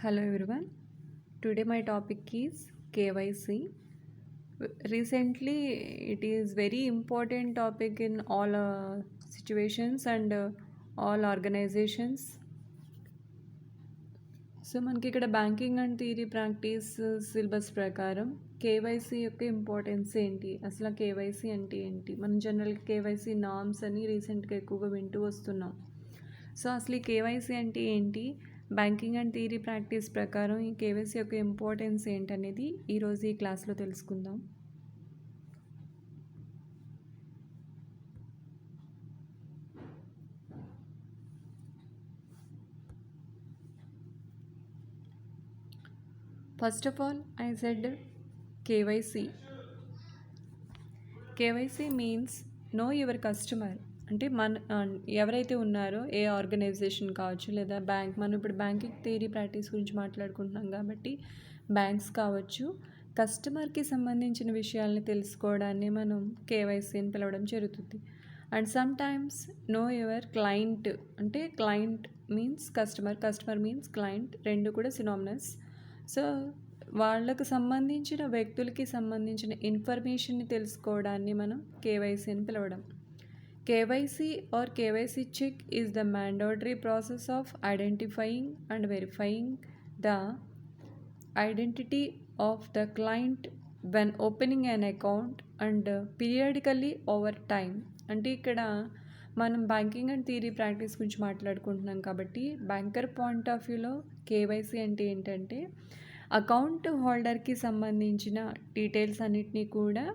Hello everyone. Today my topic is KYC. Recently, it is very important topic in all situations and all organizations. So మనకి ఇక్కడ banking and theory practice syllabus ప్రకారం KYC యొక్క importance ఏంటి, అసలు KYC అంటే ఏంటి, మనం జనరల్గా కేవైసీ నామ్స్ అని రీసెంట్గా ఎక్కువగా వింటూ వస్తున్నాం. సో అసలు ఈ కేవైసీ అంటే ఏంటి, బ్యాంకింగ్ అండ్ థియరీ ప్రాక్టీస్ ప్రకారం ఈ కేవైసీ యొక్క ఇంపార్టెన్స్ ఏంటనేది ఈరోజు ఈ క్లాస్లో తెలుసుకుందాం. First of all I said KYC. KYC means know your customer. అంటే ఎవరైతే ఉన్నారో ఏ ఆర్గనైజేషన్ కావచ్చు లేదా బ్యాంక్, మనం ఇప్పుడు బ్యాంకింగ్ థియరీ ప్రాక్టీస్ గురించి మాట్లాడుకుంటున్నాం కాబట్టి బ్యాంక్స్ కావచ్చు, కస్టమర్కి సంబంధించిన విషయాల్ని తెలుసుకోవడాన్ని మనం కేవైసీ అని పిలవడం జరుగుతుంది. And sometimes know your client. అంటే client means customer, customer means client, రెండు కూడా సినానిమస్. సో వాళ్ళకు సంబంధించిన వ్యక్తులకి సంబంధించిన ఇన్ఫర్మేషన్ని తెలుసుకోవడాన్ని మనం కేవైసీ అని పిలవడం. KYC or KYC check is the mandatory process of identifying and verifying the identity of the client when opening an account and periodically over time. అంటే ఇక్కడ మనం బ్యాంకింగ్ అండ్ థియరీ ప్రాక్టీస్ గురించి మాట్లాడుకుంటున్నాం కాబట్టి బ్యాంకర్ పాయింట్ ఆఫ్ వ్యూలో KYC అంటే ఏంటంటే account హోల్డర్కి సంబంధించిన డీటెయిల్స్ అన్నిటినీ కూడా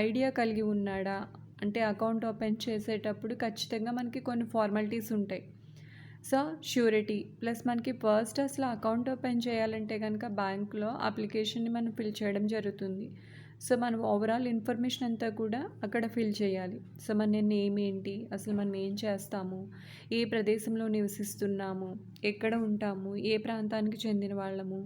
ఐడియా కలిగి ఉన్నాడా. అంటే అకౌంట్ ఓపెన్ చేసేటప్పుడు ఖచ్చితంగా మనకి కొన్ని ఫార్మాలిటీస్ ఉంటాయి. సో ష్యూరిటీ ప్లస్ మనకి ఫస్ట్ అసలు అకౌంట్ ఓపెన్ చేయాలంటే కనుక బ్యాంక్లో అప్లికేషన్ని మనం ఫిల్ చేయడం జరుగుతుంది. సో మనం ఓవరాల్ ఇన్ఫర్మేషన్ అంతా కూడా అక్కడ ఫిల్ చేయాలి. సో మన నేమ్ ఏంటి, అసలు మనం ఏం చేస్తాము, ఏ ప్రదేశంలో నివసిస్తున్నాము, ఎక్కడ ఉంటాము, ఏ ప్రాంతానికి చెందిన వాళ్ళము,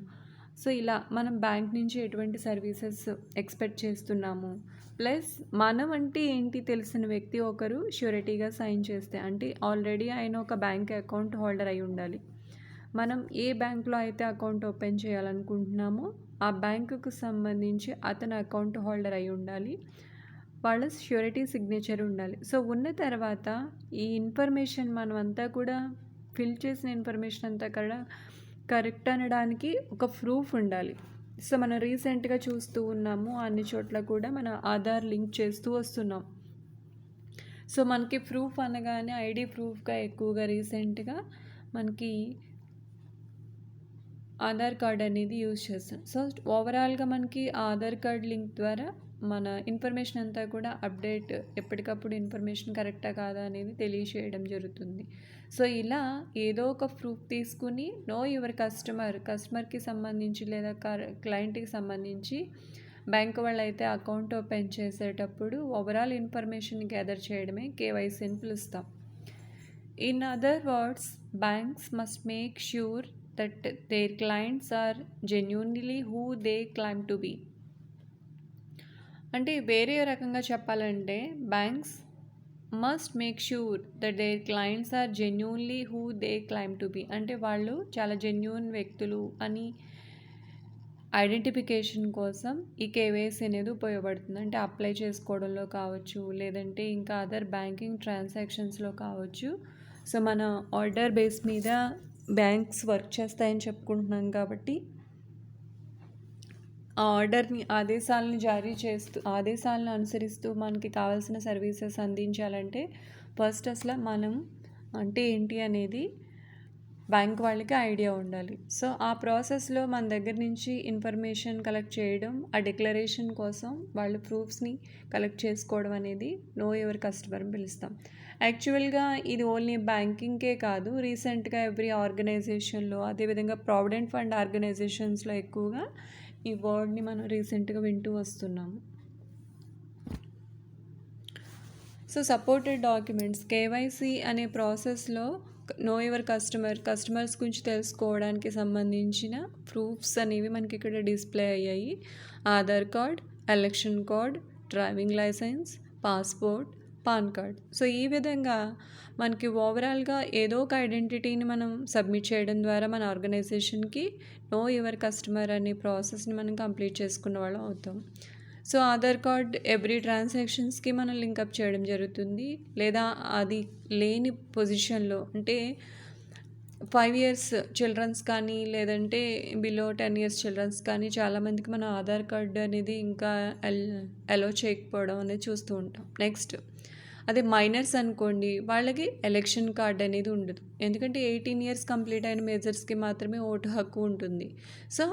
సో ఇలా మనం బ్యాంక్ నుంచి ఎటువంటి సర్వీసెస్ ఎక్స్పెక్ట్ చేస్తున్నాము, ప్లస్ మనం అంటే ఏంటి తెలిసిన వ్యక్తి ఒకరు ష్యూరిటీగా సైన్ చేస్తే, అంటే ఆల్రెడీ ఆయన ఒక బ్యాంక్ అకౌంట్ హోల్డర్ అయి ఉండాలి. మనం ఏ బ్యాంక్లో అయితే అకౌంట్ ఓపెన్ చేయాలనుకుంటున్నామో ఆ బ్యాంకుకు సంబంధించి అతను అకౌంట్ హోల్డర్ అయి ఉండాలి, వాళ్ళ ష్యూరిటీ సిగ్నేచర్ ఉండాలి. సో ఉన్న తర్వాత ఈ ఇన్ఫర్మేషన్ మనం అంతా కూడా ఫిల్ చేసిన ఇన్ఫర్మేషన్ అంతా కూడా కరెక్ట్ అనడానికి ఒక ప్రూఫ్ ఉండాలి. సో మనం రీసెంట్గా చూస్తూ ఉన్నాము, అన్ని చోట్ల కూడా మన ఆధార్ లింక్ చేస్తూ వస్తున్నాం. సో మనకి ప్రూఫ్ అనగానే ఐడి ప్రూఫ్గా ఎక్కువగా రీసెంట్గా మనకి ఆధార్ కార్డ్ అనేది యూజ్ చేస్తాం. సో ఓవరాల్గా మనకి ఆధార్ కార్డ్ లింక్ ద్వారా మన ఇన్ఫర్మేషన్ అంతా కూడా అప్డేట్, ఎప్పటికప్పుడు ఇన్ఫర్మేషన్ కరెక్టా కాదా అనేది తెలియచేయడం జరుగుతుంది. సో ఇలా ఏదో ఒక ప్రూఫ్ తీసుకుని నో యువర్ కస్టమర్కి సంబంధించి లేదా క్లయింట్కి సంబంధించి బ్యాంక్ వాళ్ళు అయితే అకౌంట్ ఓపెన్ చేసేటప్పుడు ఓవరాల్ ఇన్ఫర్మేషన్ గ్యాదర్ చేయడమే కేవైసీ అని పిలుస్తాం. In other words, banks must make sure that their clients are genuinely who they claim to be. అంటే వేరే రకంగా చెప్పాలంటే banks must make sure that their clients are genuinely who they claim to be. అంటే వాళ్ళు చాలా genuine వ్యక్తులు అని identification కోసం ఈ కేవైసీ అనేది ఉపయోగపడుతుంది. అంటే అప్లై చేసుకోవడంలో కావచ్చు, లేదంటే ఇంకా అదర్ బ్యాంకింగ్ ట్రాన్సాక్షన్స్లో కావచ్చు. సో మన ఆర్డర్ బేస్ మీద బ్యాంక్స్ వర్క్ చేస్తాయని చెప్పుకుంటున్నాం కాబట్టి ఆ ఆర్డర్ని ఆదేశాలను అనుసరిస్తూ మనకి కావాల్సిన సర్వీసెస్ అందించాలంటే ఫస్ట్ అసలు మనం అంటే ఏంటి అనేది బ్యాంక్ వాళ్ళకి ఐడియా ఉండాలి. సో ఆ ప్రాసెస్లో మన దగ్గర నుంచి ఇన్ఫర్మేషన్ కలెక్ట్ చేయడం, ఆ డిక్లరేషన్ కోసం వాళ్ళు ప్రూఫ్స్ని కలెక్ట్ చేసుకోవడం అనేది నో యువర్ కస్టమర్ అని పిలుస్తాం. యాక్చువల్గా ఇది ఓన్లీ బ్యాంకింగ్కే కాదు, రీసెంట్గా ఎవ్రీ ఆర్గనైజేషన్లో, అదేవిధంగా ప్రావిడెంట్ ఫండ్ ఆర్గనైజేషన్స్లో ఎక్కువగా ఈ వర్డ్ని మనం రీసెంట్గా వింటూ వస్తున్నాము. సో సపోర్టెడ్ డాక్యుమెంట్స్, కేవైసీ అనే ప్రాసెస్లో నో యువర్ కస్టమర్స్ గురించి తెలుసుకోవడానికి సంబంధించిన ప్రూఫ్స్ అనేవి మనకి ఇక్కడ డిస్ప్లే అయ్యాయి. Aadhaar card, election card, driving licence, passport, PAN card. So, ఈ విధంగా మనకి ఓవరాల్‌గా ఏదో ఒక ఐడెంటిటీని మనం సబ్మిట్ చేయడం ద్వారా మన ఆర్గనైజేషన్‌కి నో యువర్ కస్టమర్ అనే ప్రాసెస్‌ని మనం కంప్లీట్ చేసుకున్న వాళ్ళం అవుతాం. సో, ఆధార్ కార్డ్ ఎవ్రీ ట్రాన్సాక్షన్స్‌కి మనం లింకప్ చేయడం జరుగుతుంది. లేదా అది లేని పొజిషన్‌లో అంటే 5 ఇయర్స్ చిల్డ్రన్స్ కానీ, లేదంటే బిలో 10 ఇయర్స్ చిల్డ్రన్స్ కానీ చాలామందికి మన ఆధార్ కార్డ్ అనేది ఇంకా అలో చేయకపోవడం అనేది చూస్తూ ఉంటాం. నెక్స్ట్ అదే మైనర్స్ అనుకోండి, వాళ్ళకి ఎలక్షన్ కార్డ్ అనేది ఉండదు. ఎందుకంటే 18 ఇయర్స్ కంప్లీట్ అయిన మేజర్స్‌కి మాత్రమే ఓటు హక్కు ఉంటుంది. సో,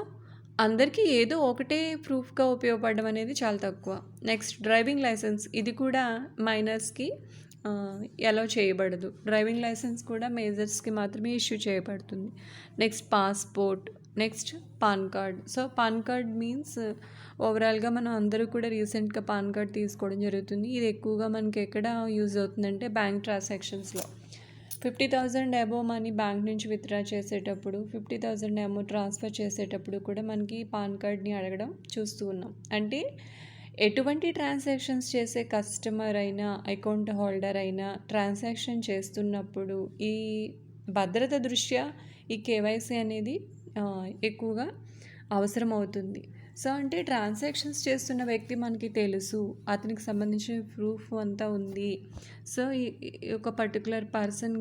అందరికీ ఏదో ఒకటే ప్రూఫ్‌గా ఉపయోగపడడం అనేది చాలా తక్కువ. నెక్స్ట్ డ్రైవింగ్ లైసెన్స్, ఇది కూడా మైనర్స్‌కి అలో చేయబడదు. డ్రైవింగ్ లైసెన్స్ కూడా మేజర్స్‌కి మాత్రమే ఇష్యూ చేయబడుతుంది. Next passport, next pan card. So, pan card means ఓవరాల్‌గా మనం అందరూ కూడా రీసెంట్‌గా పాన్ కార్డ్ తీసుకోవడం జరుగుతుంది. ఇది ఎక్కువగా మనకి ఎక్కడ యూజ్ అవుతుందంటే బ్యాంక్ ట్రాన్సాక్షన్స్‌లో. 50,000 అబోవ్ మనీ బ్యాంక్ నుంచి విత్‌డ్రా చేసేటప్పుడు, 50,000 అమౌంట్ ట్రాన్స్ఫర్ చేసేటప్పుడు కూడా మనకి పాన్ కార్డ్‌ని అడగడం చూస్తూ ఉన్నాం. అంటే ఎటువంటి ట్రాన్సాక్షన్స్ చేసే కస్టమర్ అయినా, అకౌంట్ హోల్డర్ అయినా ట్రాన్సాక్షన్ చేస్తున్నప్పుడు ఈ భద్రత దృష్ట్యా ఈ కేవైసీ అనేది ఎక్కువగా అవసరం అవుతుంది. సో, అంటే ట్రాన్సాక్షన్స్ చేస్తున్న వ్యక్తి మనకి తెలుసు, అతనికి సంబంధించిన ప్రూఫ్ అంతా ఉంది. సో, ఒక పర్టికులర్ పర్సన్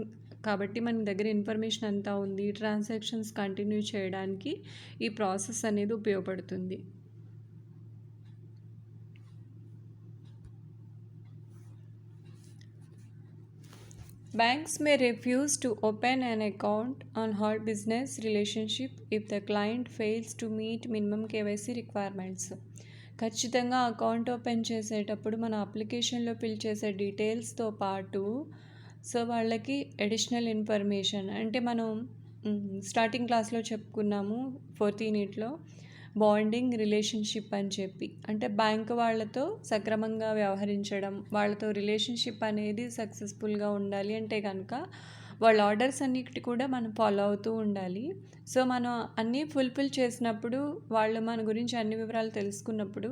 కాబట్టి మన దగ్గర ఇన్ఫర్మేషన్ అంతా ఉంది. ట్రాన్సాక్షన్స్ కంటిన్యూ చేయడానికి ఈ ప్రాసెస్ అనేది ఉపయోగపడుతుంది. Banks may refuse to open an account on her business relationship if the client fails to meet minimum KYC requirements. ఖచ్చితంగా అకౌంట్ ఓపెన్ చేసేటప్పుడు మన అప్లికేషన్లో ఫిల్ చేసే డీటెయిల్స్తో పాటు సో వాళ్ళకి అడిషనల్ ఇన్ఫర్మేషన్ అంటే మనం స్టార్టింగ్ క్లాస్లో చెప్పుకున్నాము 4th యూనిట్లో బాండింగ్ రిలేషన్షిప్ అని చెప్పి, అంటే బ్యాంక్ వాళ్ళతో సక్రమంగా వ్యవహరించడం, వాళ్ళతో రిలేషన్షిప్ అనేది సక్సెస్ఫుల్గా ఉండాలి అంటే కనుక వాళ్ళ ఆర్డర్స్ అన్నిటి కూడా మనం ఫాలో అవుతూ ఉండాలి. సో మనం అన్నీ ఫుల్ఫిల్ చేసినప్పుడు, వాళ్ళు మన గురించి అన్ని వివరాలు తెలుసుకున్నప్పుడు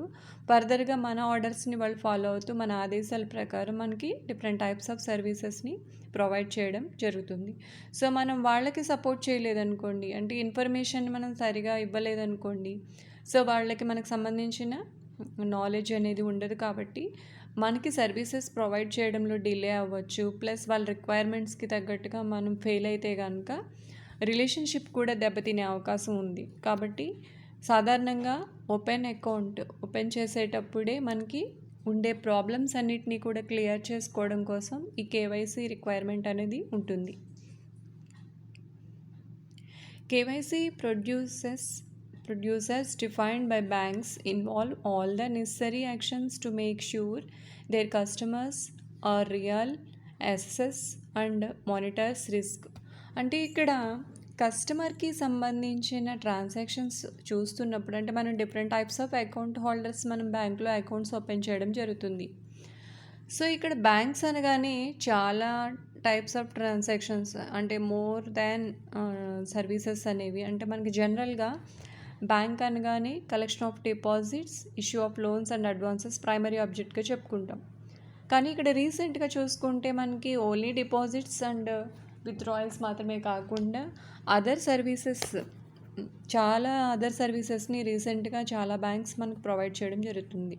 ఫర్దర్గా మన ఆర్డర్స్ని వాళ్ళు ఫాలో అవుతూ మన ఆదేశాల ప్రకారం మనకి డిఫరెంట్ టైప్స్ ఆఫ్ సర్వీసెస్ని ప్రొవైడ్ చేయడం జరుగుతుంది. సో మనం వాళ్ళకి సపోర్ట్ చేయలేదనుకోండి, అంటే ఇన్ఫర్మేషన్ మనం సరిగా ఇవ్వలేదనుకోండి, సో వాళ్ళకి మనకు సంబంధించిన నాలెడ్జ్ అనేది ఉండదు. కాబట్టి మనకి సర్వీసెస్ ప్రొవైడ్ చేయడంలో డిలే అవ్వచ్చు. ప్లస్ వాళ్ళ రిక్వైర్మెంట్స్కి తగ్గట్టుగా మనం ఫెయిల్ అయితే కనుక రిలేషన్షిప్ కూడా దెబ్బతినే అవకాశం ఉంది. కాబట్టి సాధారణంగా అకౌంట్ ఓపెన్ చేసేటప్పుడే మనకి ఉండే ప్రాబ్లమ్స్ అన్నిటినీ కూడా క్లియర్ చేసుకోవడం కోసం ఈ కేవైసీ రిక్వైర్మెంట్ అనేది ఉంటుంది. KYC producers defined by banks involve all the necessary actions to make sure their customers are real, assess and monitors risk. అంటే ఇక్కడ కస్టమర్కి సంబంధించిన ట్రాన్సాక్షన్స్ చూస్తున్నప్పుడు, అంటే మనం different types of account holders మనం బ్యాంకులో అకౌంట్స్ ఓపెన్ చేయడం జరుగుతుంది. సో ఇక్కడ బ్యాంక్స్ అనగానే చాలా టైప్స్ ఆఫ్ ట్రాన్సాక్షన్స్, అంటే మోర్ దాన్ సర్వీసెస్ అనేవి, అంటే మనకి జనరల్గా బ్యాంక్ అనగానే collection of deposits, issue of loans and advances primary ఆబ్జెక్ట్గా చెప్పుకుంటాం. కానీ ఇక్కడ రీసెంట్గా చూసుకుంటే మనకి ఓన్లీ డిపాజిట్స్ అండ్ విత్డ్రాయల్స్ మాత్రమే కాకుండా అదర్ సర్వీసెస్ని రీసెంట్గా చాలా బ్యాంక్స్ మనకు ప్రొవైడ్ చేయడం జరుగుతుంది.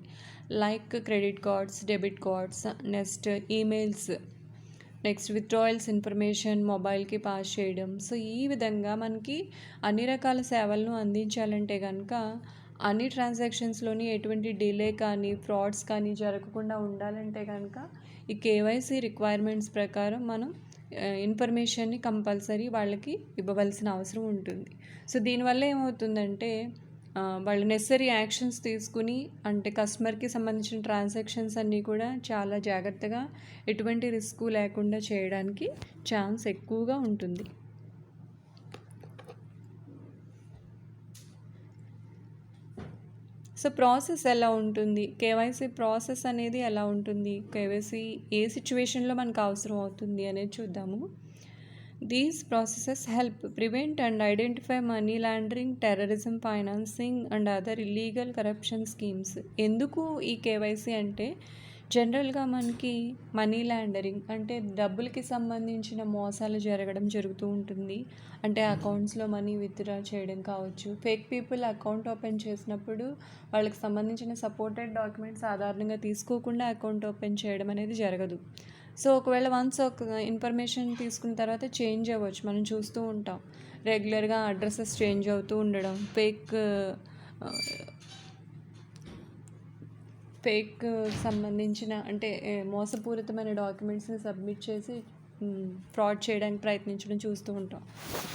Like credit cards, debit cards, next emails, next withdrawals information మొబైల్కి పాస్ చేయడం. సో ఈ విధంగా మనకి అన్ని రకాల సేవలను అందించాలంటే కనుక అన్ని ట్రాన్సాక్షన్స్లోని ఎటువంటి డిలే కానీ ఫ్రాడ్స్ కానీ జరగకుండా ఉండాలంటే కనుక ఈ కేవైసీ రిక్వైర్మెంట్స్ ప్రకారం మనం ఇన్ఫర్మేషన్ని కంపల్సరీ వాళ్ళకి ఇవ్వవలసిన అవసరం ఉంటుంది. సో దీనివల్ల ఏమవుతుందంటే వాళ్ళు నెసరీ యాక్షన్స్ తీసుకుని, అంటే కస్టమర్కి సంబంధించిన ట్రాన్సాక్షన్స్ అన్నీ కూడా చాలా జాగ్రత్తగా ఎటువంటి రిస్క్ లేకుండా చేయడానికి ఛాన్స్ ఎక్కువగా ఉంటుంది. సో ప్రాసెస్ ఎలా ఉంటుంది, కేవైసీ ప్రాసెస్ అనేది ఎలా ఉంటుంది, కేవైసీ ఏ సిచ్యువేషన్లో మనకు అవసరం అవుతుంది అనేది చూద్దాము. These processes help prevent and identify money laundering, terrorism financing and other illegal corruption schemes. ఎందుకు ఈ కేవైసీ అంటే జనరల్‌గా మనకి మనీ లాండరింగ్ అంటే డబ్బులకి సంబంధించిన మోసాలు జరగడం జరుగుతూ ఉంటుంది. అంటే అకౌంట్స్‌లో మనీ విత్‌డ్రా చేయడం కావచ్చు. ఫేక్ పీపుల్ అకౌంట్ ఓపెన్ చేసినప్పుడు వాళ్ళకి సంబంధించిన సపోర్టెడ్ డాక్యుమెంట్స్ సాధారణంగా తీసుకోకుండా అకౌంట్ ఓపెన్ చేయడం అనేది జరగదు. సో, ఒకవేళ వన్స్ ఒక ఇన్ఫర్మేషన్ తీసుకున్న తర్వాత చేంజ్ అవ్వచ్చు. మనం చూస్తూ ఉంటాం. రెగ్యులర్‌గా అడ్రెసెస్ చేంజ్ అవుతూ ఉండడం, ఆహ్, ఫేక్ సంబంధించిన అంటే మోసపూరితమైన డాక్యుమెంట్స్ని సబ్మిట్ చేసి ఫ్రాడ్ చేయడానికి ప్రయత్నించడం చూస్తూ ఉంటాం.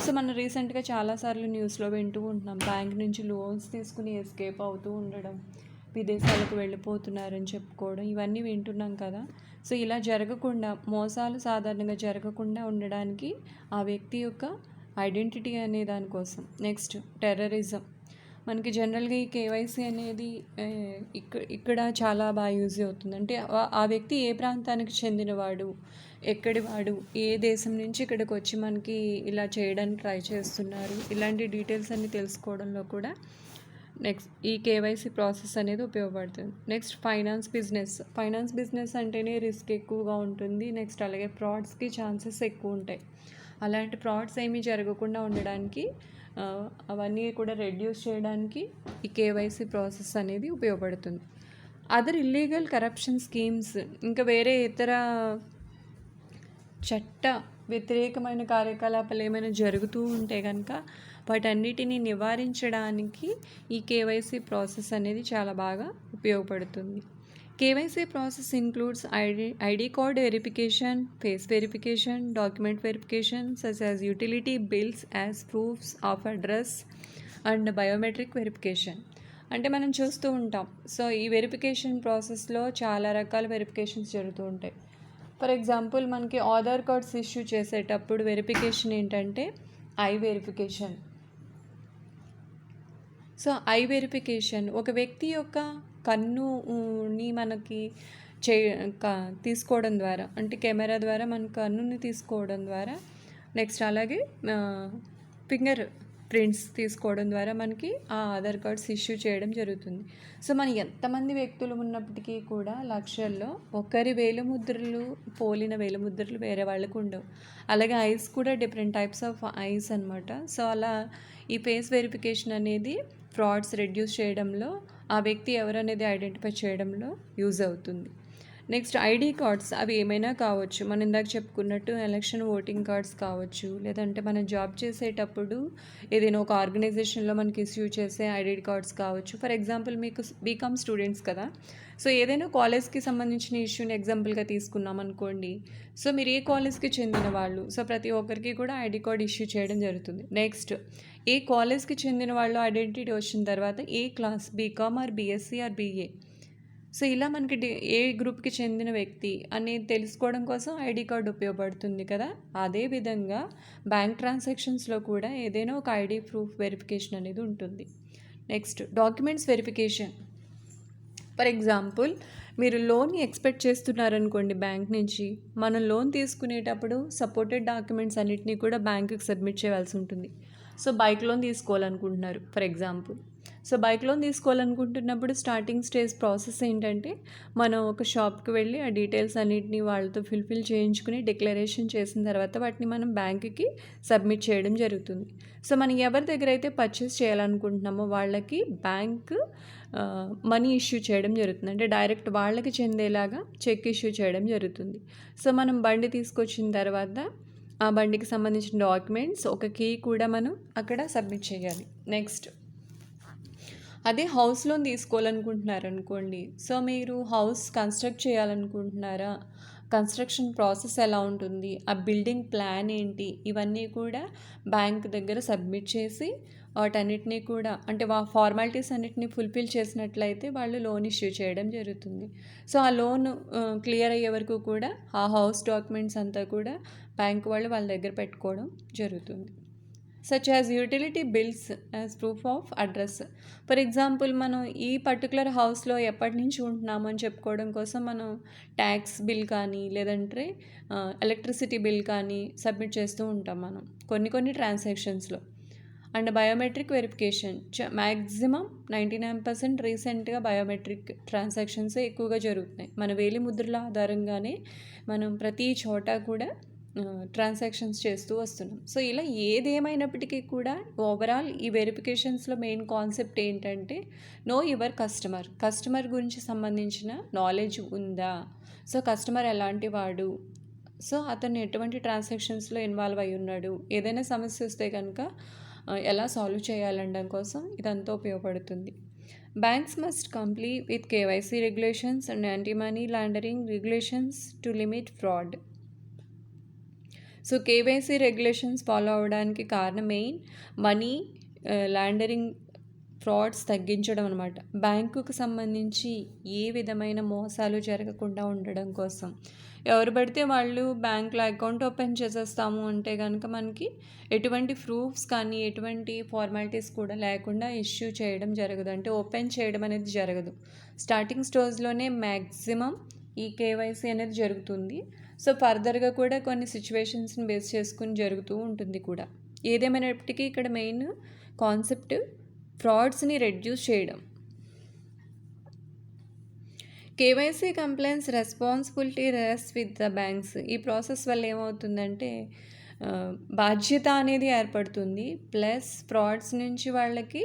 సో మనం రీసెంట్గా చాలాసార్లు న్యూస్లో వింటూ ఉంటున్నాం. బ్యాంక్ నుంచి లోన్స్ తీసుకుని ఎస్కేప్ అవుతూ ఉండడం, విదేశాలకు వెళ్ళిపోతున్నారని చెప్పుకోవడం, ఇవన్నీ వింటున్నాం కదా. సో ఇలా జరగకుండా, మోసాలు సాధారణంగా జరగకుండా ఉండడానికి ఆ వ్యక్తి యొక్క ఐడెంటిటీ అనే దానికోసం. Next terrorism. మనకి జనరల్గా ఈ కేవైసీ అనేది ఇక్కడ చాలా బాగా యూజ్ అవుతుంది. అంటే ఆ వ్యక్తి ఏ ప్రాంతానికి చెందినవాడు, ఎక్కడివాడు, ఏ దేశం నుంచి ఇక్కడికి వచ్చి మనకి ఇలా చేయడానికి ట్రై చేస్తున్నారు, ఇలాంటి డీటెయిల్స్ అన్నీ తెలుసుకోవడంలో కూడా నెక్స్ట్ ఈ కేవైసీ ప్రాసెస్ అనేది ఉపయోగపడుతుంది. నెక్స్ట్ ఫైనాన్స్ బిజినెస్ అంటేనే రిస్క్ ఎక్కువగా ఉంటుంది. నెక్స్ట్ అలాగే ఫ్రాడ్స్కి ఛాన్సెస్ ఎక్కువ ఉంటాయి. అలాంటి ఫ్రాడ్స్ ఏమీ జరగకుండా ఉండడానికి, అవన్నీ కూడా రెడ్యూస్ చేయడానికి ఈ కేవైసీ ప్రాసెస్ అనేది ఉపయోగపడుతుంది. అదర్ ఇల్లీగల్ కరప్షన్ స్కీమ్స్, ఇంకా వేరే ఇతర చట్ట వ్యతిరేకమైన కార్యకలాపాలు ఏమైనా జరుగుతూ ఉంటే కనుక వాటన్నిటిని నివారించడానికి ఈ కేవైసీ ప్రాసెస్ అనేది చాలా బాగా ఉపయోగపడుతుంది. KYC process includes ID card verification, face verification, document verification such as utility bills as proofs of address and biometric verification. అంటే మనం చూస్తూ ఉంటాం. సో ఈ వెరిఫికేషన్ ప్రాసెస్లో చాలా రకాల వెరిఫికేషన్స్ జరుగుతూ ఉంటాయి. ఫర్ ఎగ్జాంపుల్ మనకి ఆధార్ కార్డ్స్ ఇష్యూ చేసేటప్పుడు వెరిఫికేషన్ ఏంటంటే I verification. So I verification ఒక వ్యక్తి యొక్క కన్నుని మనకి తీసుకోవడం ద్వారా, అంటే కెమెరా ద్వారా మన కన్నుని తీసుకోవడం ద్వారా, నెక్స్ట్ అలాగే ఫింగర్ ప్రింట్స్ తీసుకోవడం ద్వారా మనకి ఆ ఆధార్ కార్డ్స్ ఇష్యూ చేయడం జరుగుతుంది. సో మన ఎంతమంది వ్యక్తులు ఉన్నప్పటికీ కూడా లక్షల్లో ఒకరి వేలిముద్రలు పోలిన వేలిముద్రలు వేరే వాళ్ళకు ఉండవు. అలాగే ఐస్ కూడా డిఫరెంట్ టైప్స్ ఆఫ్ ఐస్ అనమాట. సో అలా ఈ ఫేస్ వెరిఫికేషన్ అనేది ఫ్రాడ్స్ రెడ్యూస్ చేయడంలో, ఆ వ్యక్తి ఎవరనేది ఐడెంటిఫై చేయడంలో యూజ్ అవుతుంది. నెక్స్ట్ ఐడి కార్డ్స్, అవి ఏమైనా కావచ్చు. మనం ఇందాక చెప్పుకున్నట్టు ఎలక్షన్ ఓటింగ్ కార్డ్స్ కావచ్చు, లేదంటే మనం జాబ్ చేసేటప్పుడు ఏదైనా ఒక ఆర్గనైజేషన్లో మనకి ఇష్యూ చేసే ఐడి కార్డ్స్ కావచ్చు. ఫర్ ఎగ్జాంపుల్ మీకు బీకామ్ స్టూడెంట్స్ కదా, సో ఏదైనా కాలేజ్కి సంబంధించిన ఇష్యూని ఎగ్జాంపుల్గా తీసుకున్నాం అనుకోండి. సో మీరు ఏ కాలేజ్కి చెందిన వాళ్ళు, సో ప్రతి ఒక్కరికి కూడా ఐడి కార్డ్ ఇష్యూ చేయడం జరుగుతుంది. నెక్స్ట్ ఏ కాలేజ్కి చెందిన వాళ్ళు ఐడెంటిటీ వచ్చిన తర్వాత ఏ class, BCom or BSc or BA, so ఇలా మనకి ఏ గ్రూప్కి చెందిన వ్యక్తి అనేది తెలుసుకోవడం కోసం ఐడి కార్డు ఉపయోగపడుతుంది కదా. అదేవిధంగా బ్యాంక్ ట్రాన్సాక్షన్స్లో కూడా ఏదైనా ఒక ఐడి ప్రూఫ్ వెరిఫికేషన్ అనేది ఉంటుంది. Next documents verification. For example మీరు లోన్ ఎక్స్పెక్ట్ చేస్తున్నారనుకోండి బ్యాంక్ నుంచి, మనం లోన్ తీసుకునేటప్పుడు సపోర్టెడ్ డాక్యుమెంట్స్ అన్నిటినీ కూడా బ్యాంకుకి సబ్మిట్ చేయాల్సి ఉంటుంది. సో బైక్ లోన్ తీసుకోవాలనుకుంటున్నారు for example. So bike loan తీసుకోవాలనుకుంటున్నప్పుడు స్టార్టింగ్ స్టేజ్ ప్రాసెస్ ఏంటంటే, మనం ఒక షాప్కి వెళ్ళి ఆ డీటెయిల్స్ అన్నిటిని వాళ్ళతో ఫిల్ చేయించుకుని డిక్లరేషన్ చేసిన తర్వాత వాటిని మనం బ్యాంకుకి సబ్మిట్ చేయడం జరుగుతుంది. సో మనం ఎవరి దగ్గర అయితే పర్చేస్ చేయాలనుకుంటున్నామో వాళ్ళకి బ్యాంక్ మనీ ఇష్యూ చేయడం జరుగుతుంది. అంటే డైరెక్ట్ వాళ్ళకి చెందేలాగా చెక్ ఇష్యూ చేయడం జరుగుతుంది. సో మనం బండి తీసుకొచ్చిన తర్వాత ఆ బండికి సంబంధించిన డాక్యుమెంట్స్, ఒక కీ కూడా మనం అక్కడ సబ్మిట్ చేయాలి. నెక్స్ట్ అదే హౌస్ లోన్ తీసుకోవాలనుకుంటున్నారనుకోండి, సో మీరు హౌస్ కన్స్ట్రక్ట్ చేయాలనుకుంటున్నారా, కన్స్ట్రక్షన్ ప్రాసెస్ ఎలా ఉంటుంది, ఆ బిల్డింగ్ ప్లాన్ ఏంటి, ఇవన్నీ కూడా బ్యాంక్ దగ్గర సబ్మిట్ చేసి వాటన్నిటినీ కూడా, అంటే ఫార్మాలిటీస్ అన్నిటినీ ఫుల్ఫిల్ చేసినట్లయితే వాళ్ళు లోన్ ఇష్యూ చేయడం జరుగుతుంది. సో ఆ లోన్ క్లియర్ అయ్యే వరకు కూడా ఆ హౌస్ డాక్యుమెంట్స్ అంతా కూడా బ్యాంక్ వాళ్ళు వాళ్ళ దగ్గర పెట్టుకోవడం జరుగుతుంది. Such as utility bills as proof of address. For example మనం ఈ పర్టికులర్ హౌస్లో ఎప్పటి నుంచి ఉంటున్నాము అని చెప్పుకోవడం కోసం మనం ట్యాక్స్ బిల్ కానీ, లేదంటే ఎలక్ట్రిసిటీ బిల్ కానీ సబ్మిట్ చేస్తూ ఉంటాం మనం కొన్ని ట్రాన్సాక్షన్స్లో. అండ్ బయోమెట్రిక్ వెరిఫికేషన్ మ్యాక్సిమం 99% రీసెంట్గా బయోమెట్రిక్ ట్రాన్సాక్షన్స్ ఎక్కువగా జరుగుతున్నాయి. మన వేలి ముద్రల ఆధారంగానే మనం ప్రతి చోట కూడా ట్రాన్సాక్షన్స్ చేస్తూ వస్తున్నాం. సో ఇలా ఏదేమైనప్పటికీ కూడా ఓవరాల్ ఈ వెరిఫికేషన్స్లో మెయిన్ కాన్సెప్ట్ ఏంటంటే నో యువర్ కస్టమర్ గురించి సంబంధించిన నాలెడ్జ్ ఉందా, సో కస్టమర్ ఎలాంటి వాడు, సో అతను ఎటువంటి ట్రాన్సాక్షన్స్లో ఇన్వాల్వ్ అయి ఉన్నాడు, ఏదైనా సమస్య వస్తే కనుక ఎలా సాల్వ్ చేయాలనడం కోసం ఇదంతా ఉపయోగపడుతుంది. Banks must comply with KYC regulations and anti money laundering regulations to limit fraud. So KYC regulations follow అవ్వడానికి కారణం మెయిన్ మనీ లాండరింగ్ ఫ్రాడ్స్ తగ్గించడం అనమాట. బ్యాంకుకు సంబంధించి ఏ విధమైన మోసాలు జరగకుండా ఉండడం కోసం. ఎవరు పడితే వాళ్ళు బ్యాంకులో అకౌంట్ ఓపెన్ చేసేస్తాము అంటే కనుక మనకి ఎటువంటి ప్రూఫ్స్ కానీ ఎటువంటి ఫార్మాలిటీస్ కూడా లేకుండా ఇష్యూ చేయడం జరగదు, అంటే ఓపెన్ చేయడం అనేది జరగదు. స్టార్టింగ్ స్టేజ్లోనే మ్యాక్సిమం ఈ కేవైసీ అనేది జరుగుతుంది. సో ఫర్దర్గా కూడా కొన్ని సిచ్యువేషన్స్ని బేస్ చేసుకుని జరుగుతూ ఉంటుంది కూడా. ఏదేమైనప్పటికీ ఇక్కడ మెయిన్ కాన్సెప్ట్ ఫ్రాడ్స్ని రెడ్యూస్ చేయడం. KYC complaints responsibility rest with the banks. ఈ ప్రాసెస్ వల్ల ఏమవుతుందంటే బాధ్యత అనేది ఏర్పడుతుంది, ప్లస్ ఫ్రాడ్స్ నుంచి వాళ్ళకి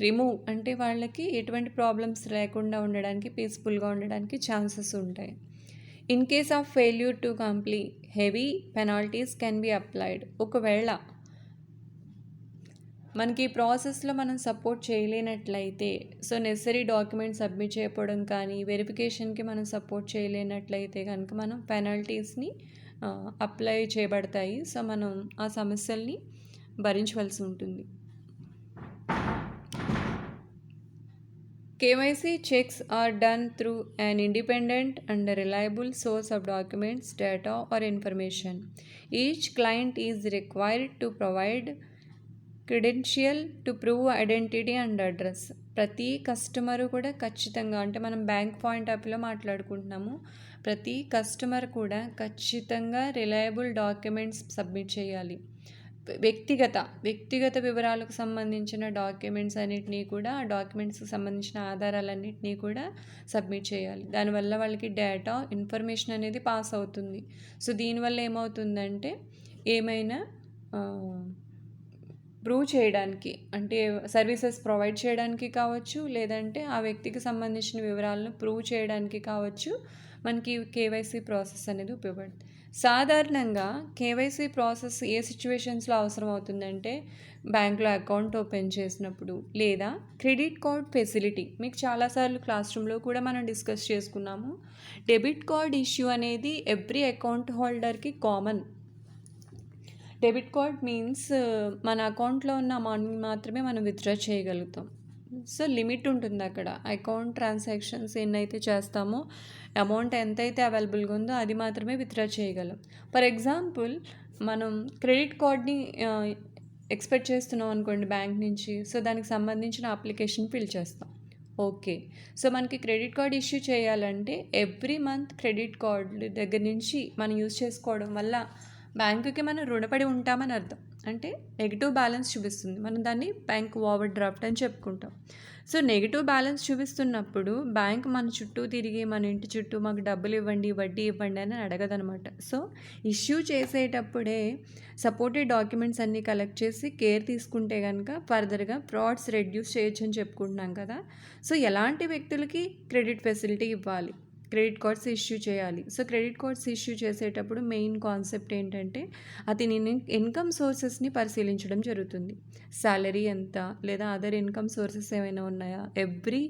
రిమూవ్, అంటే వాళ్ళకి ఎటువంటి ప్రాబ్లమ్స్ లేకుండా ఉండడానికి, పీస్ఫుల్గా ఉండడానికి ఛాన్సెస్ ఉంటాయి. In case of failure to complete heavy penalties can be applied. ఒకవేళ మనకి ఈ ప్రాసెస్లో మనం సపోర్ట్ చేయలేనట్లయితే, సో నెసరీ డాక్యుమెంట్స్ సబ్మిట్ చేయకపోవడం కానీ వెరిఫికేషన్కి మనం సపోర్ట్ చేయలేనట్లయితే కనుక మనం పెనాల్టీస్ని అప్లై చేయబడతాయి. సో మనం ఆ సమస్యల్ని భరించవలసి ఉంటుంది. KYC checks are done through an independent and reliable source of documents, data or information. Each client is required to provide credential to prove identity and address. ప్రతి కస్టమరు కూడా ఖచ్చితంగా, అంటే మనం బ్యాంక్ పాయింట్ ఆఫ్ వ్యూలో మాట్లాడుకుంటున్నాము, ప్రతి customer కూడా ఖచ్చితంగా reliable documents submit చేయాలి. వ్యక్తిగత వివరాలకు సంబంధించిన డాక్యుమెంట్స్ అన్నిటినీ కూడా, ఆ డాక్యుమెంట్స్కి సంబంధించిన ఆధారాలన్నింటినీ కూడా సబ్మిట్ చేయాలి. దానివల్ల వాళ్ళకి డేటా ఇన్ఫర్మేషన్ అనేది పాస్ అవుతుంది. సో దీనివల్ల ఏమవుతుందంటే ఏమైనా ప్రూవ్ చేయడానికి, అంటే సర్వీసెస్ ప్రొవైడ్ చేయడానికి కావచ్చు, లేదంటే ఆ వ్యక్తికి సంబంధించిన వివరాలను ప్రూవ్ చేయడానికి కావచ్చు, మనకి కేవైసీ ప్రాసెస్ అనేది ఉపయోగపడుతుంది. సాధారణంగా కేవైసీ ప్రాసెస్ ఏ సిచ్యువేషన్స్లో అవసరం అవుతుందంటే బ్యాంక్లో అకౌంట్ ఓపెన్ చేసినప్పుడు, లేదా క్రెడిట్ కార్డ్ ఫెసిలిటీ. మీకు చాలాసార్లు క్లాస్ రూమ్లో కూడా మనం డిస్కస్ చేసుకున్నాము. డెబిట్ కార్డ్ ఇష్యూ అనేది ఎవ్రీ అకౌంట్ హోల్డర్కి కామన్. డెబిట్ కార్డ్ మీన్స్ మన అకౌంట్లో ఉన్న అమౌంట్ని మాత్రమే మనం విత్డ్రా చేయగలుగుతాం. సో లిమిట్ ఉంటుంది అక్కడ. అకౌంట్ ట్రాన్సాక్షన్స్ ఎన్నైతే చేస్తామో, అమౌంట్ ఎంతైతే అవైలబుల్గా ఉందో అది మాత్రమే విత్డ్రా చేయగలం. ఫర్ ఎగ్జాంపుల్, మనం క్రెడిట్ కార్డ్ని ఎక్స్పెక్ట్ చేస్తున్నాం అనుకోండి బ్యాంక్ నుంచి. సో దానికి సంబంధించిన అప్లికేషన్ ఫిల్ చేస్తాం. ఓకే, సో మనకి క్రెడిట్ కార్డ్ ఇష్యూ చేయాలంటే ఎవ్రీ మంత్ క్రెడిట్ కార్డ్ దగ్గర నుంచి మనం యూజ్ చేసుకోవడం వల్ల బ్యాంకుకి మనం రుణపడి ఉంటామని అర్థం. అంటే నెగిటివ్ బ్యాలెన్స్ చూపిస్తుంది. మనం దాన్ని బ్యాంక్ ఓవర్ డ్రాఫ్ట్ అని చెప్పుకుంటాం. సో నెగిటివ్ బ్యాలెన్స్ చూపిస్తున్నప్పుడు బ్యాంక్ మన చుట్టూ తిరిగి, మన ఇంటి చుట్టూ మాకు డబ్బులు ఇవ్వండి, వడ్డీ ఇవ్వండి అని అడగదనమాట. సో ఇష్యూ చేసేటప్పుడే సపోర్టెడ్ డాక్యుమెంట్స్ అన్నీ కలెక్ట్ చేసి కేర్ తీసుకుంటే కనుక ఫర్దర్గా ఫ్రాడ్స్ రెడ్యూస్ చేయొచ్చు అని చెప్పుకుంటున్నాం కదా. సో ఎలాంటి వ్యక్తులకి క్రెడిట్ ఫెసిలిటీ ఇవ్వాలి, క్రెడిట్ కార్డ్స్ ఇష్యూ చేయాలి. సో క్రెడిట్ కార్డ్స్ ఇష్యూ చేసేటప్పుడు మెయిన్ కాన్సెప్ట్ ఏంటంటే అతని ఇన్కమ్ సోర్సెస్ని పరిశీలించడం జరుగుతుంది. శాలరీ ఎంత, లేదా అదర్ ఇన్కమ్ సోర్సెస్ ఏమైనా ఉన్నాయా, ఎవ్రీ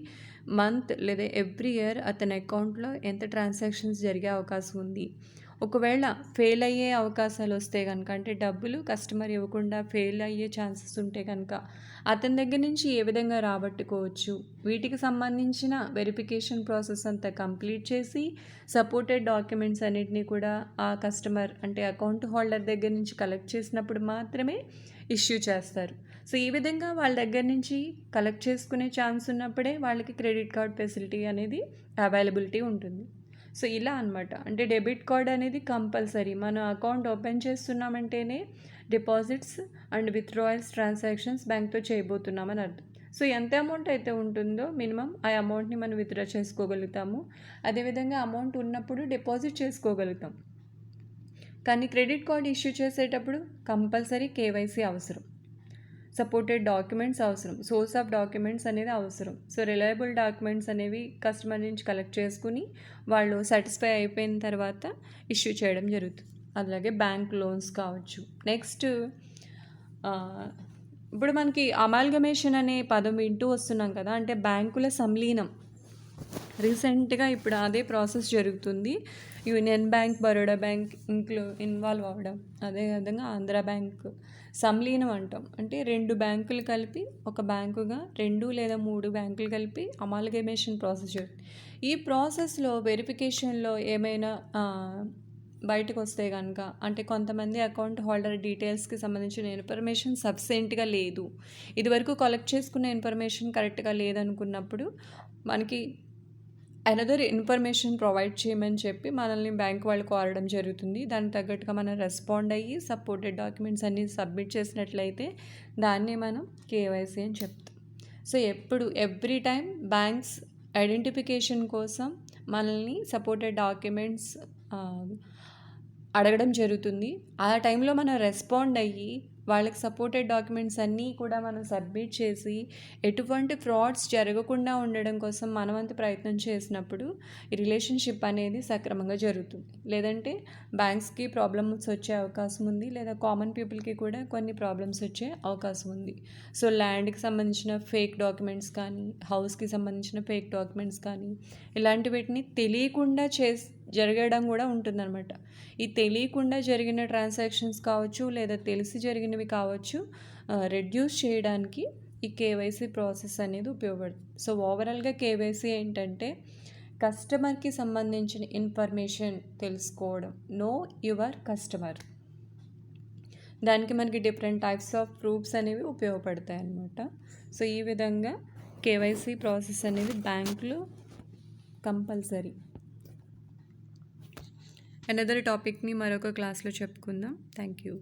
మంత్ లేదా ఎవ్రీ ఇయర్ అతని అకౌంట్లో ఎంత ట్రాన్సాక్షన్స్ జరిగే అవకాశం ఉంది. ఒకవేళ ఫెయిల్ అయ్యే అవకాశాలు వస్తే కనుక, అంటే డబ్బులు కస్టమర్ ఇవ్వకుండా ఫెయిల్ అయ్యే ఛాన్సెస్ ఉంటే కనుక అతని దగ్గర నుంచి ఏ విధంగా రాబట్టుకోవచ్చు, వీటికి సంబంధించిన వెరిఫికేషన్ ప్రాసెస్ అంతా కంప్లీట్ చేసి సపోర్టెడ్ డాక్యుమెంట్స్ అన్నిటినీ కూడా ఆ కస్టమర్, అంటే అకౌంట్ హోల్డర్ దగ్గర నుంచి కలెక్ట్ చేసినప్పుడు మాత్రమే ఇష్యూ చేస్తారు. సో ఈ విధంగా వాళ్ళ దగ్గర నుంచి కలెక్ట్ చేసుకునే ఛాన్స్ ఉన్నప్పుడే వాళ్ళకి క్రెడిట్ కార్డ్ ఫెసిలిటీ అనేది అవైలబిలిటీ ఉంటుంది. సో ఇలా అనమాట. అంటే డెబిట్ కార్డ్ అనేది కంపల్సరీ. మనం అకౌంట్ ఓపెన్ చేస్తున్నామంటేనే డిపాజిట్స్ అండ్ విత్డ్రాయల్స్ ట్రాన్సాక్షన్స్ బ్యాంక్తో చేయబోతున్నామని అర్థం. సో ఎంత అమౌంట్ అయితే ఉంటుందో మినిమం ఆ అమౌంట్ని మనం విత్డ్రా చేసుకోగలుగుతాము. అదేవిధంగా అమౌంట్ ఉన్నప్పుడు డిపాజిట్ చేసుకోగలుగుతాం. కానీ క్రెడిట్ కార్డ్ ఇష్యూ చేసేటప్పుడు కంపల్సరీ కేవైసీ అవసరం, సపోర్టెడ్ డాక్యుమెంట్స్ అవసరం, సోర్స్ ఆఫ్ డాక్యుమెంట్స్ అనేది అవసరం. సో రిలయబుల్ డాక్యుమెంట్స్ అనేవి కస్టమర్ నుంచి కలెక్ట్ చేసుకుని వాళ్ళు సాటిస్ఫై అయిపోయిన తర్వాత ఇష్యూ చేయడం జరుగుతుంది. అలాగే బ్యాంక్ లోన్స్ కావచ్చు. నెక్స్ట్ ఇప్పుడు మనకి అమాల్గమేషన్ అనే పదం వింటూ వస్తున్నాం కదా, అంటే బ్యాంకుల సంలీనం. రీసెంట్గా ఇప్పుడు అదే ప్రాసెస్ జరుగుతుంది. Union bank, Baroda bank involve అవ్వడం, అదేవిధంగా ఆంధ్ర బ్యాంక్ సంలీనం అంటాం. అంటే 2 బ్యాంకులు కలిపి ఒక బ్యాంకుగా 2 లేదా 3 బ్యాంకులు కలిపి అమాల్గమేషన్ ప్రాసెస్ జరుగుతుంది. ఈ ప్రాసెస్లో వెరిఫికేషన్లో ఏమైనా బయటకు వస్తే కనుక, అంటే కొంతమంది అకౌంట్ హోల్డర్ డీటెయిల్స్కి సంబంధించిన ఇన్ఫర్మేషన్ సఫిషియెంట్గా లేదు, ఇదివరకు కలెక్ట్ చేసుకున్న ఇన్ఫర్మేషన్ కరెక్ట్గా లేదనుకున్నప్పుడు మనకి అనదర్ ఇన్ఫర్మేషన్ ప్రొవైడ్ చేయమని చెప్పి మనల్ని బ్యాంక్ వాళ్ళు కోరడం జరుగుతుంది. దానికి తగ్గట్టుగా మనం రెస్పాండ్ అయ్యి సపోర్టెడ్ డాక్యుమెంట్స్ అన్నీ సబ్మిట్ చేసినట్లయితే దాన్ని మనం కేవైసీ అని చెప్తాం. So every time banks identification కోసం మనల్ని సపోర్టెడ్ డాక్యుమెంట్స్ అడగడం జరుగుతుంది. ఆ టైంలో మనం రెస్పాండ్ అయ్యి వాళ్ళకి సపోర్టెడ్ డాక్యుమెంట్స్ అన్నీ కూడా మనం సబ్మిట్ చేసి ఎటువంటి ఫ్రాడ్స్ జరగకుండా ఉండడం కోసం మనవంతు ప్రయత్నం చేసినప్పుడు ఈ రిలేషన్షిప్ అనేది సక్రమంగా జరుగుతుంది. లేదంటే బ్యాంక్స్కి ప్రాబ్లమ్స్ వచ్చే అవకాశం ఉంది, లేదా కామన్ పీపుల్కి కూడా కొన్ని ప్రాబ్లమ్స్ వచ్చే అవకాశం ఉంది. సో ల్యాండ్కి సంబంధించిన ఫేక్ డాక్యుమెంట్స్ కానీ, హౌస్కి సంబంధించిన ఫేక్ డాక్యుమెంట్స్ కానీ, ఇలాంటి వీటిని తెలియకుండా జరగడం కూడా ఉంటుందన్నమాట. ఈ తెలియకుండా జరిగిన ట్రాన్సాక్షన్స్ కావచ్చు, లేదా తెలిసి జరిగినవి కావచ్చు, రెడ్యూస్ చేయడానికి ఈ కేవైసీ ప్రాసెస్ అనేది ఉపయోగపడుతుంది. సో ఓవరాల్గా కేవైసీ ఏంటంటే కస్టమర్కి సంబంధించిన ఇన్ఫర్మేషన్ తెలుసుకోవడం, నో యువర్ కస్టమర్. దానికి మనకి డిఫరెంట్ టైప్స్ ఆఫ్ ప్రూఫ్స్ అనేవి ఉపయోగపడతాయి అన్నమాట. సో ఈ విధంగా కేవైసీ ప్రాసెస్ అనేది బ్యాంకులో కంపల్సరీ. అనదర్ టాపిక్ని మరొక క్లాస్లో చెప్పుకుందాం. Thank you.